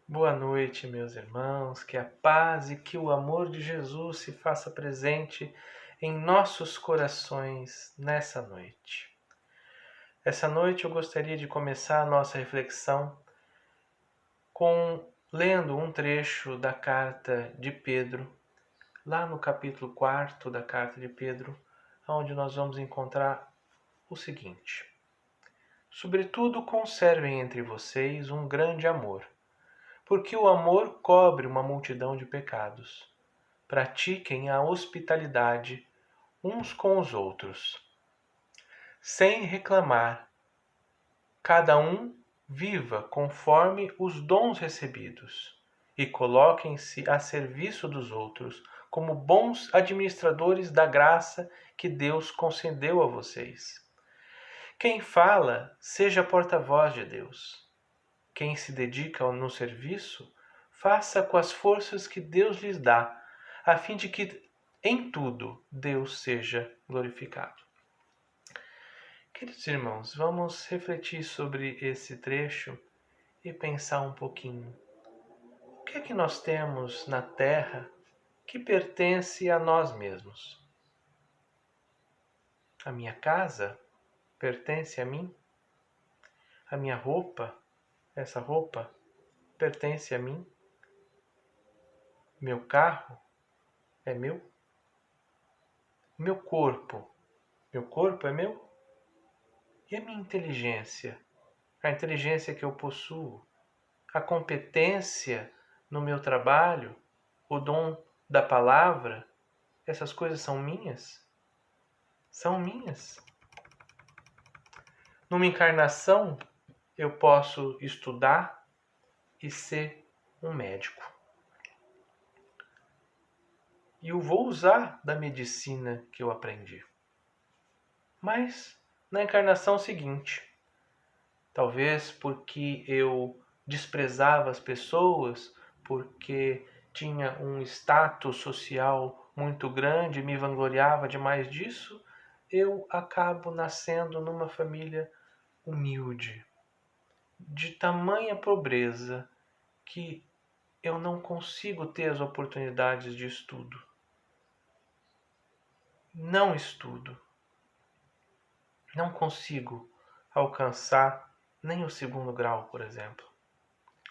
Boa noite, meus irmãos, que a paz e que o amor de Jesus se faça presente em nossos corações nessa noite. Essa noite eu gostaria de começar a nossa reflexão lendo um trecho da carta de Pedro, lá no capítulo 4 da carta de Pedro, onde nós vamos encontrar o seguinte: Sobretudo conservem entre vocês um grande amor, porque o amor cobre uma multidão de pecados. Pratiquem a hospitalidade uns com os outros, sem reclamar. Cada um viva conforme os dons recebidos e coloquem-se a serviço dos outros como bons administradores da graça que Deus concedeu a vocês. Quem fala, seja porta-voz de Deus. Quem se dedica no serviço, faça com as forças que Deus lhes dá, a fim de que em tudo Deus seja glorificado. Queridos irmãos, vamos refletir sobre esse trecho e pensar um pouquinho. O que é que nós temos na terra que pertence a nós mesmos? A minha casa pertence a mim? A minha roupa, essa roupa, pertence a mim? Meu carro é meu? Meu corpo é meu? E a minha inteligência? A inteligência que eu possuo? A competência no meu trabalho? O dom da palavra? Essas coisas são minhas? São minhas. Numa encarnação, eu posso estudar e ser um médico. E eu vou usar da medicina que eu aprendi. Mas na encarnação seguinte, talvez porque eu desprezava as pessoas, porque tinha um status social muito grande, me vangloriava demais disso, eu acabo nascendo numa família humilde, de tamanha pobreza que eu não consigo ter as oportunidades de estudo. Não estudo. Não consigo alcançar nem o 2º grau, por exemplo.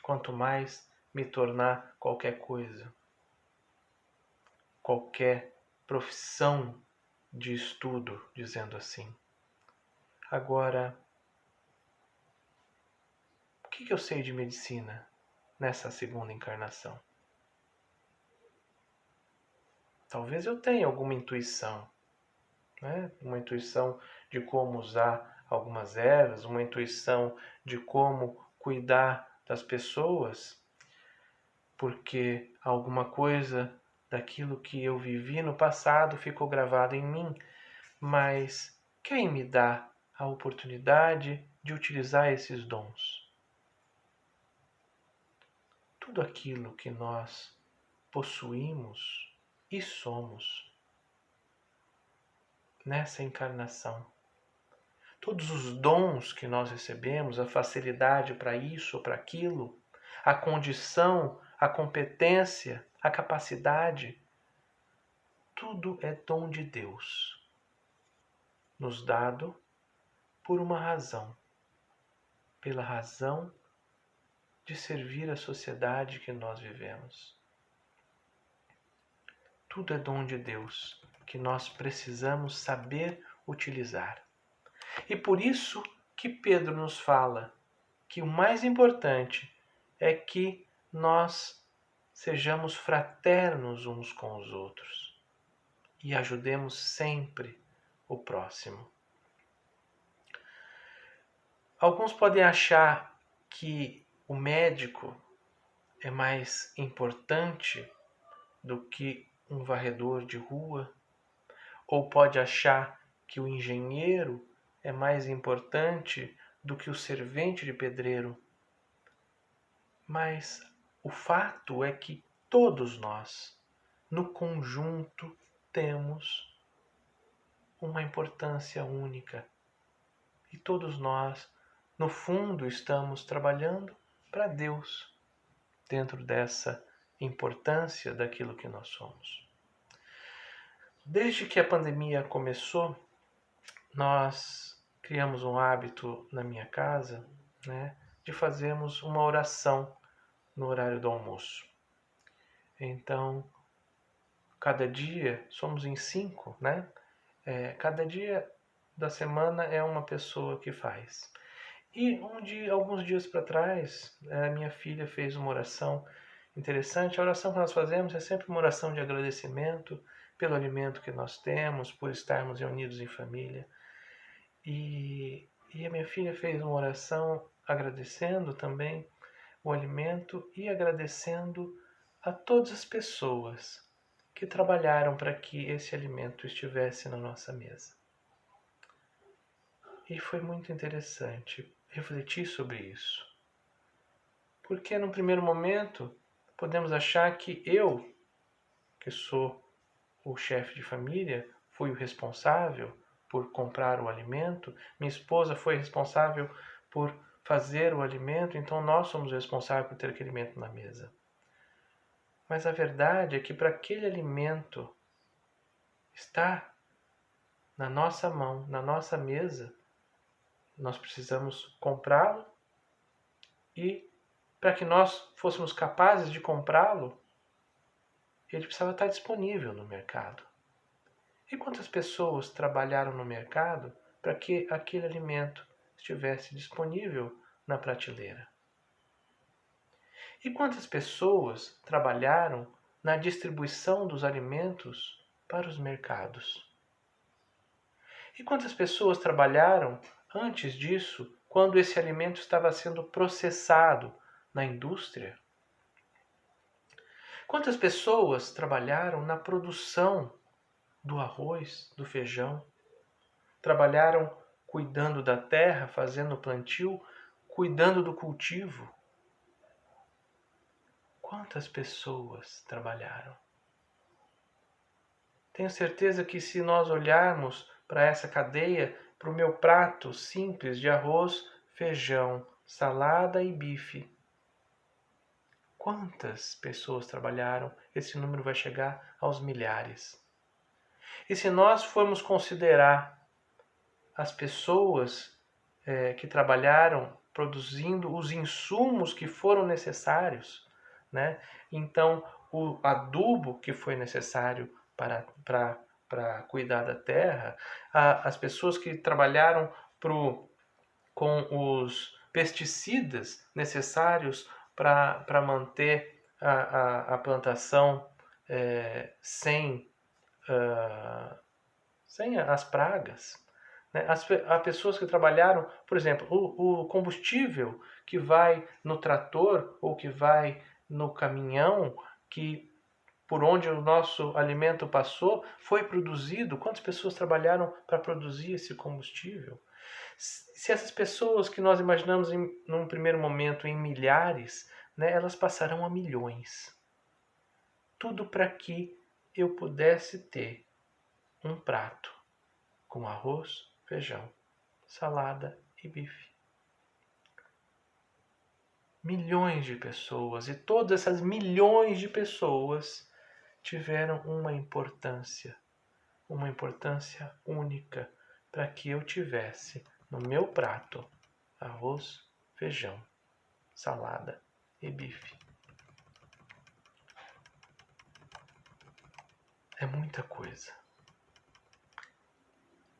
Quanto mais me tornar qualquer coisa, qualquer profissão de estudo, dizendo assim. Agora, o que eu sei de medicina nessa 2ª encarnação? Talvez eu tenha alguma intuição, né? Uma intuição de como usar algumas ervas, uma intuição de como cuidar das pessoas, porque alguma coisa daquilo que eu vivi no passado ficou gravado em mim, mas quem me dá a oportunidade de utilizar esses dons? Tudo aquilo que nós possuímos e somos nessa encarnação, todos os dons que nós recebemos, a facilidade para isso ou para aquilo, a condição, a competência, a capacidade, tudo é dom de Deus, nos dado por uma razão, pela razão de servir a sociedade que nós vivemos. Tudo é dom de Deus, que nós precisamos saber utilizar. E por isso que Pedro nos fala que o mais importante é que nós sejamos fraternos uns com os outros e ajudemos sempre o próximo. Alguns podem achar que o médico é mais importante do que um varredor de rua, ou pode achar que o engenheiro é mais importante do que o servente de pedreiro. Mas o fato é que todos nós, no conjunto, temos uma importância única. E todos nós, no fundo, estamos trabalhando para Deus. dentro dessa importância daquilo que nós somos. Desde que a pandemia começou, nós criamos um hábito na minha casa, né, de fazermos uma oração no horário do almoço. Então, cada dia, somos em 5, né? Cada dia da semana é uma pessoa que faz. E alguns dias para trás, a minha filha fez uma oração interessante. A oração que nós fazemos é sempre uma oração de agradecimento pelo alimento que nós temos, por estarmos reunidos em família. E a minha filha fez uma oração agradecendo também o alimento e agradecendo a todas as pessoas que trabalharam para que esse alimento estivesse na nossa mesa. E foi muito interessante refletir sobre isso. Porque num primeiro momento podemos achar que eu, que sou o chefe de família, fui o responsável por comprar o alimento, minha esposa foi responsável por fazer o alimento, então nós somos responsáveis por ter aquele alimento na mesa. Mas a verdade é que para aquele alimento estar na nossa mão, na nossa mesa, nós precisamos comprá-lo e para que nós fôssemos capazes de comprá-lo, ele precisava estar disponível no mercado. E quantas pessoas trabalharam no mercado para que aquele alimento estivesse disponível na prateleira? E quantas pessoas trabalharam na distribuição dos alimentos para os mercados? E quantas pessoas trabalharam antes disso, quando esse alimento estava sendo processado na indústria? Quantas pessoas trabalharam na produção do arroz, do feijão? Trabalharam cuidando da terra, fazendo o plantio, cuidando do cultivo? Quantas pessoas trabalharam? Tenho certeza que se nós olharmos para essa cadeia, para o meu prato simples de arroz, feijão, salada e bife, quantas pessoas trabalharam? Esse número vai chegar aos milhares. E se nós formos considerar as pessoas que trabalharam produzindo os insumos que foram necessários, né? Então, o adubo que foi necessário para cuidar da terra, as pessoas que trabalharam com os pesticidas necessários para manter a plantação sem as pragas. Né? Há pessoas que trabalharam, por exemplo, o combustível que vai no trator ou que vai no caminhão, que por onde o nosso alimento passou, foi produzido. Quantas pessoas trabalharam para produzir esse combustível? Se essas pessoas que nós imaginamos num primeiro momento em milhares, né, elas passarão a milhões. Tudo para que eu pudesse ter um prato com arroz, feijão, salada e bife. Milhões de pessoas, e todas essas milhões de pessoas tiveram uma importância única para que eu tivesse no meu prato arroz, feijão, salada e bife. É muita coisa.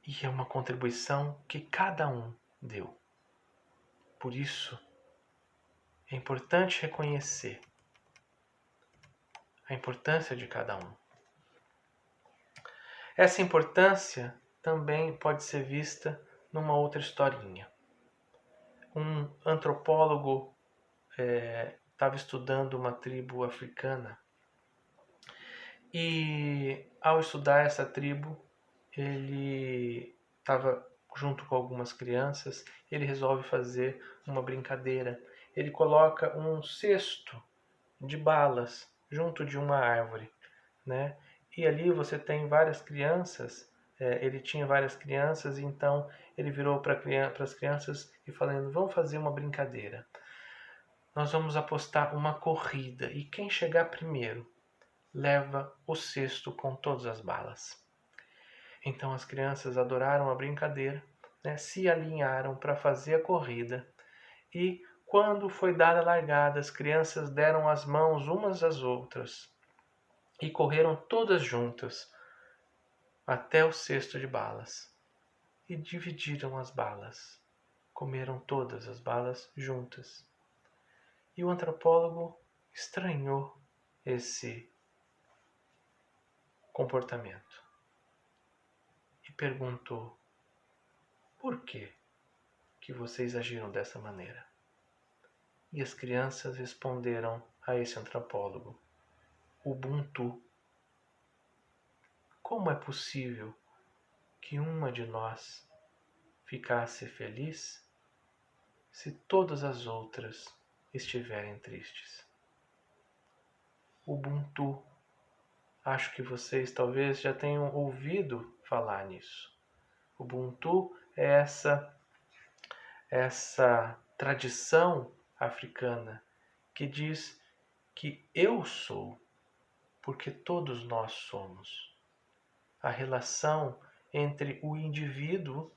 E é uma contribuição que cada um deu. Por isso, é importante reconhecer a importância de cada um. Essa importância também pode ser vista numa outra historinha. Um antropólogo estava estudando uma tribo africana e, ao estudar essa tribo, ele estava junto com algumas crianças. Ele resolve fazer uma brincadeira. Ele coloca um cesto de balas junto de uma árvore, né? E ali você tem várias crianças. Ele tinha várias crianças, então ele virou para as crianças e falando: vamos fazer uma brincadeira. nós vamos apostar uma corrida e quem chegar primeiro leva o cesto com todas as balas. Então as crianças adoraram a brincadeira, né? Se alinharam para fazer a corrida e quando foi dada a largada, as crianças deram as mãos umas às outras e correram todas juntas até o cesto de balas e dividiram as balas. Comeram todas as balas juntas. E o antropólogo estranhou esse comportamento e perguntou: por que vocês agiram dessa maneira? E as crianças responderam a esse antropólogo: Ubuntu. Como é possível que uma de nós ficasse feliz se todas as outras estiverem tristes? Ubuntu. Acho que vocês talvez já tenham ouvido falar nisso. Ubuntu é essa tradição africana que diz que eu sou, porque todos nós somos. A relação entre o indivíduo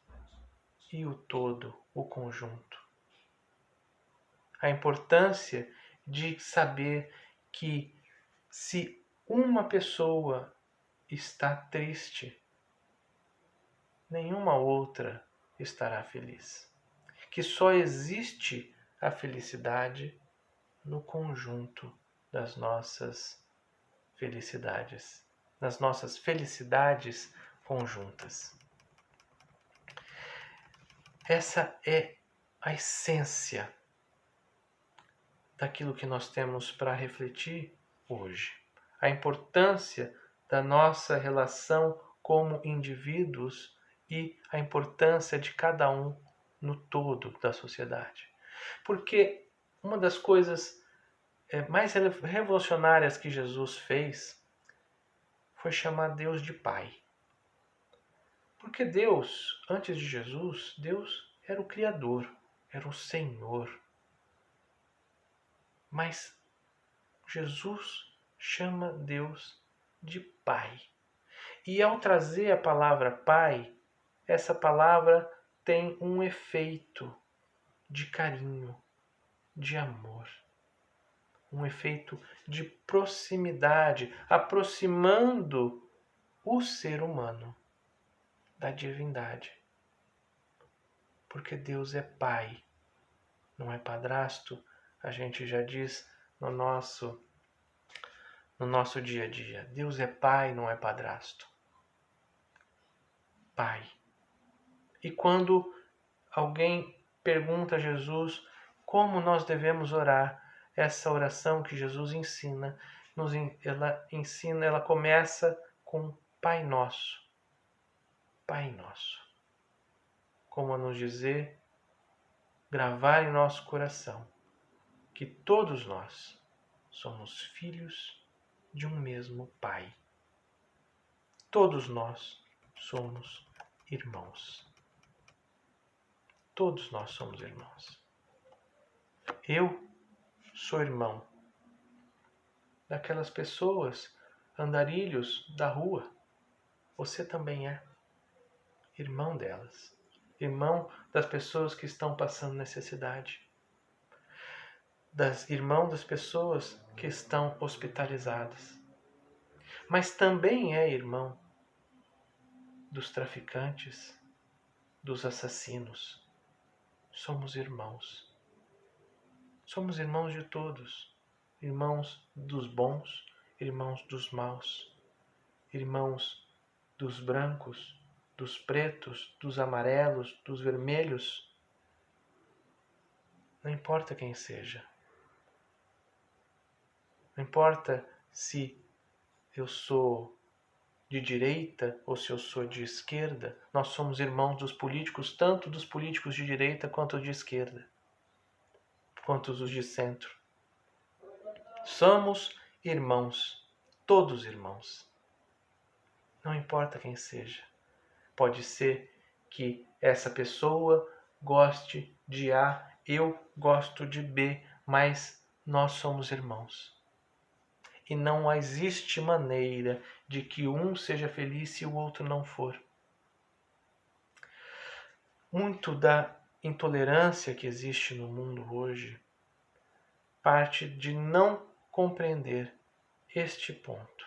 e o todo, o conjunto. A importância de saber que se uma pessoa está triste, nenhuma outra estará feliz. Que só existe a felicidade no conjunto das nossas felicidades, nas nossas felicidades conjuntas. Essa é a essência daquilo que nós temos para refletir hoje. A importância da nossa relação como indivíduos e a importância de cada um no todo da sociedade. Porque uma das coisas mais revolucionárias que Jesus fez foi chamar Deus de Pai. Porque Deus, antes de Jesus, Deus era o Criador, era o Senhor. Mas Jesus chama Deus de Pai. E ao trazer a palavra Pai, essa palavra tem um efeito de carinho, de amor. Um efeito de proximidade, aproximando o ser humano da divindade. Porque Deus é Pai, não é padrasto, a gente já diz no nosso dia a dia. Deus é Pai, não é padrasto. Pai. E quando alguém pergunta a Jesus como nós devemos orar, essa oração que Jesus ensina, ela começa com Pai Nosso. Pai Nosso. Como a nos dizer, gravar em nosso coração que todos nós somos filhos de um mesmo Pai. Todos nós somos irmãos. Todos nós somos irmãos. Eu sou irmão daquelas pessoas, andarilhos da rua. Você também é irmão delas. Irmão das pessoas que estão passando necessidade. Irmão das pessoas que estão hospitalizadas. Mas também é irmão dos traficantes, dos assassinos. Somos irmãos. Somos irmãos de todos. Irmãos dos bons, irmãos dos maus. Irmãos dos brancos, dos pretos, dos amarelos, dos vermelhos. Não importa quem seja. Não importa se eu sou de direita ou se eu sou de esquerda. Nós somos irmãos dos políticos, tanto dos políticos de direita quanto de esquerda, quanto os de centro. Somos irmãos, todos irmãos. Não importa quem seja. Pode ser que essa pessoa goste de A, eu gosto de B, mas nós somos irmãos. E não existe maneira de que um seja feliz se o outro não for. Muito da intolerância que existe no mundo hoje parte de não compreender este ponto,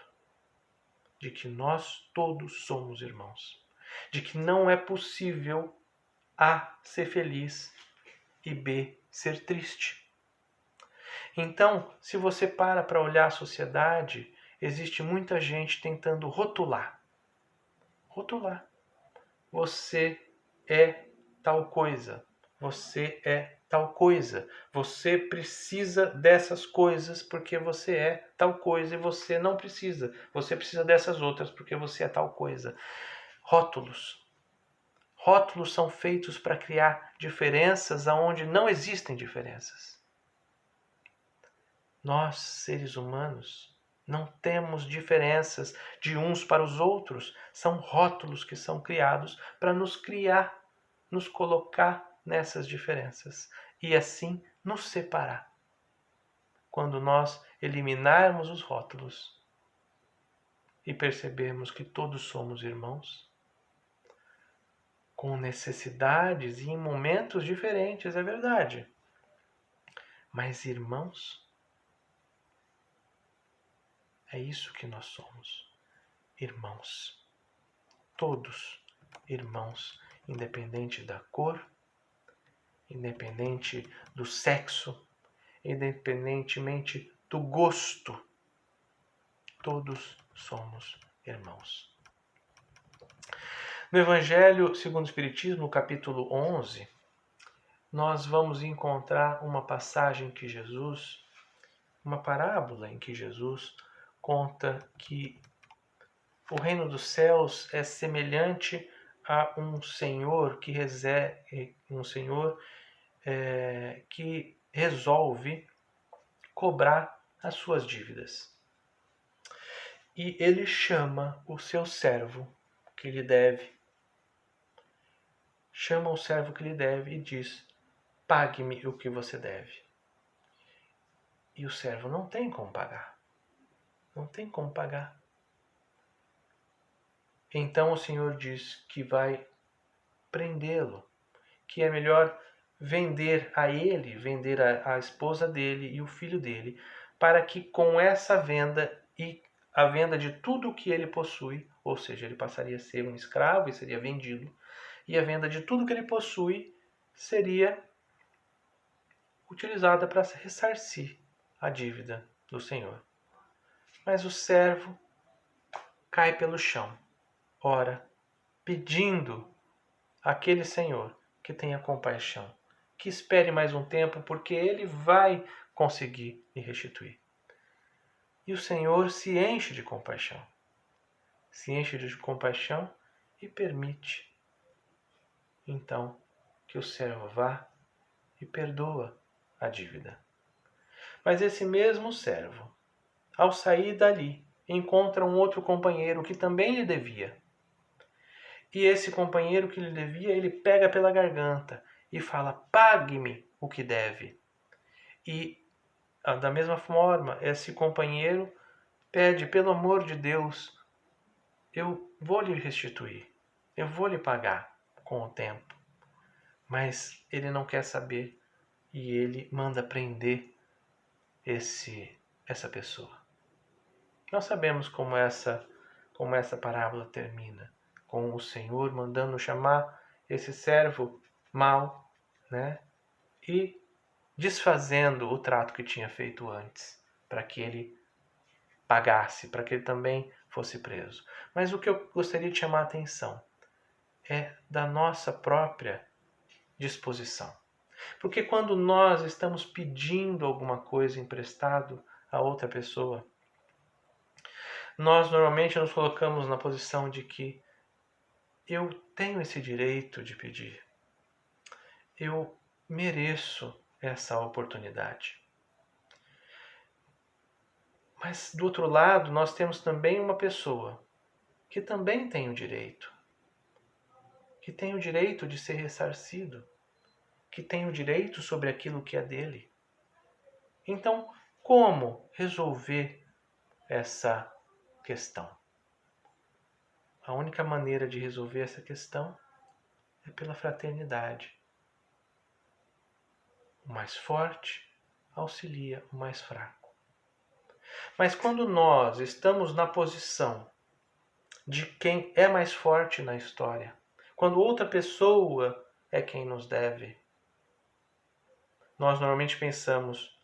de que nós todos somos irmãos, de que não é possível A ser feliz e B ser triste. Então, se você para olhar a sociedade, existe muita gente tentando rotular. Rotular. Você é tal coisa. Você é tal coisa. Você precisa dessas coisas porque você é tal coisa e você não precisa. Você precisa dessas outras porque você é tal coisa. Rótulos. Rótulos são feitos para criar diferenças aonde não existem diferenças. Nós, seres humanos, não temos diferenças de uns para os outros. São rótulos que são criados para nos criar, nos colocar nessas diferenças e assim nos separar. Quando nós eliminarmos os rótulos e percebermos que todos somos irmãos, com necessidades e em momentos diferentes, é verdade, mas irmãos, é isso que nós somos. Irmãos. Todos irmãos, independente da cor, independente do sexo, independentemente do gosto. Todos somos irmãos. No Evangelho segundo o Espiritismo, no capítulo 11, nós vamos encontrar uma passagem que Jesus, uma parábola em que Jesus conta que o reino dos céus é semelhante a um senhor que que resolve cobrar as suas dívidas. E ele chama o seu servo que lhe deve. Chama o servo que lhe deve e diz: pague-me o que você deve. E o servo não tem como pagar. Não tem como pagar. Então o Senhor diz que vai prendê-lo, que é melhor vender a ele, vender a esposa dele e o filho dele, para que com essa venda e a venda de tudo o que ele possui, ou seja, ele passaria a ser um escravo e seria vendido, e a venda de tudo que ele possui seria utilizada para ressarcir a dívida do Senhor. Mas o servo cai pelo chão, ora, pedindo àquele Senhor que tenha compaixão, que espere mais um tempo, porque ele vai conseguir lhe restituir. E o Senhor se enche de compaixão. Se enche de compaixão e permite, então, que o servo vá e perdoa a dívida. Mas esse mesmo servo, ao sair dali, encontra um outro companheiro que também lhe devia. E esse companheiro que lhe devia, ele pega pela garganta e fala: pague-me o que deve. E, da mesma forma, esse companheiro pede: pelo amor de Deus, eu vou lhe restituir, eu vou lhe pagar com o tempo. Mas ele não quer saber e ele manda prender essa pessoa. Nós sabemos como essa parábola termina, com o Senhor mandando chamar esse servo mau, né? E desfazendo o trato que tinha feito antes, para que ele pagasse, para que ele também fosse preso. Mas o que eu gostaria de chamar a atenção é da nossa própria disposição. Porque quando nós estamos pedindo alguma coisa emprestado a outra pessoa, nós normalmente nos colocamos na posição de que eu tenho esse direito de pedir. Eu mereço essa oportunidade. Mas do outro lado, nós temos também uma pessoa que também tem o direito. Que tem o direito de ser ressarcido. Que tem o direito sobre aquilo que é dele. Então, como resolver essa questão? A única maneira de resolver essa questão é pela fraternidade. O mais forte auxilia o mais fraco. Mas quando nós estamos na posição de quem é mais forte na história, quando outra pessoa é quem nos deve, nós normalmente pensamos,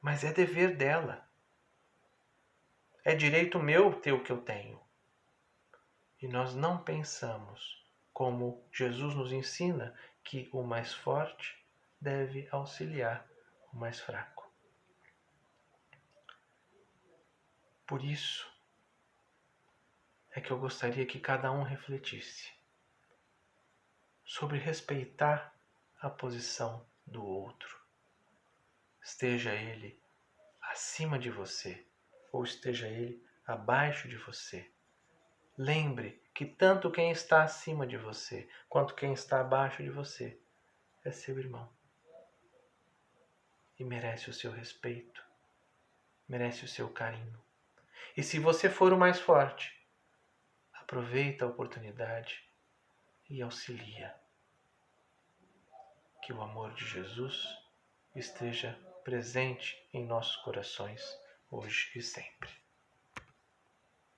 mas é dever dela. É direito meu ter o que eu tenho. E nós não pensamos como Jesus nos ensina que o mais forte deve auxiliar o mais fraco. Por isso é que eu gostaria que cada um refletisse sobre respeitar a posição do outro. Esteja ele acima de você ou esteja ele abaixo de você. Lembre que tanto quem está acima de você quanto quem está abaixo de você é seu irmão. E merece o seu respeito, merece o seu carinho. E se você for o mais forte, aproveita a oportunidade e auxilia. Que o amor de Jesus esteja presente em nossos corações, hoje e sempre.